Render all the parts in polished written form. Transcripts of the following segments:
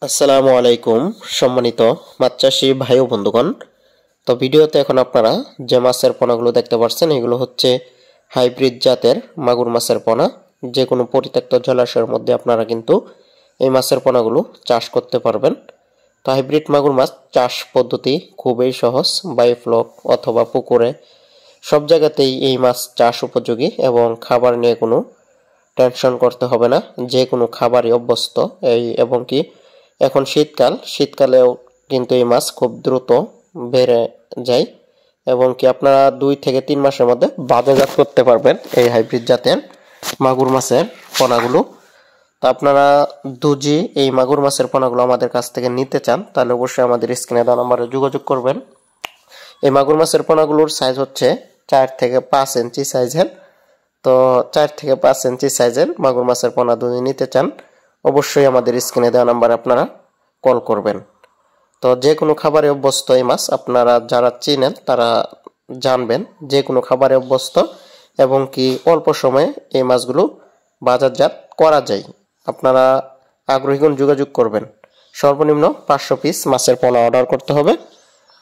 আসসালামু আলাইকুম সম্মানিত মাছ চাষী ভাই ও বন্ধুগণ। তো ভিডিওতে এখন আপনারা যে মাছের পোনাগুলো দেখতে পাচ্ছেন এগুলো হচ্ছে হাইব্রিড জাতের মাগুর মাছের পোনা। যে কোনো পরিত্যক্ত জলাশয়ের মধ্যে আপনারা কিন্তু এই মাছের পোনাগুলো চাষ করতে পারবেন। তো হাইব্রিড মাগুর মাছ চাষ পদ্ধতি খুবই সহজ। বায়োফ্লক অথবা পুকুরে সব জায়গাতেই এই মাছ চাষ উপযোগী এবং খাবার নিয়ে কোনো টেনশন করতে হবে না। যে কোনো খাবারই অভ্যস্ত এবং কি এখন শীতকালেও কিন্তু এই মাছ খুব দ্রুত বেড়ে যায় এবং কি আপনারা 2 থেকে 3 মাসের মধ্যে বাজারজাত করতে পারবেন এই হাইব্রিড জাতের মাগুর মাছের পোনাগুলো। তো আপনারা দুজি এই মাগুর মাছের পোনাগুলো আমাদের কাছ থেকে নিতে চান তাহলে অবশ্যই আমাদের স্ক্রিনে দেওয়া নম্বরে যোগাযোগ করবেন। এই মাগুর মাছের পোনাগুলোর সাইজ হচ্ছে 4 থেকে 5 ইঞ্চি সাইজের। তো 4 থেকে 5 ইঞ্চি সাইজের মাগুর মাছের পোনা যদি নিতে চান অবশ্যই আমাদের স্ক্রিনে দেওয়া নাম্বারে আপনারা কল করবেন। তো যে কোনো খাবারে অভ্যস্ত এই মাছ, আপনারা যারা চিনেন তারা জানবেন যে কোনো খাবারে অভ্যস্ত এবং কি অল্প সময়ে এই মাছগুলো বাজারজাত করা যায়। আপনারা আগ্রহীগণ যোগাযোগ করবেন। সর্বনিম্ন 500 পিস মাছের পোনা অর্ডার করতে হবে।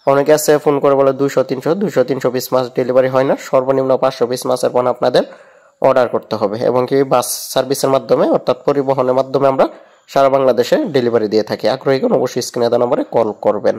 অনেকে আছে ফোন করে বলে 200-300 পিস মাছ ডেলিভারি হয় না। সর্বনিম্ন 500 পিস মাছের পোনা আপনাদের অর্ডার করতে হবে এবং কি বাস সার্ভিসের মাধ্যমে অর্থাৎ পরিবহনের মাধ্যমে আমরা সারা বাংলাদেশে ডেলিভারি দিয়ে থাকি। আগ্রহীগণ অবশ্যই স্ক্রিনে দেওয়া নম্বরে কল করবেন।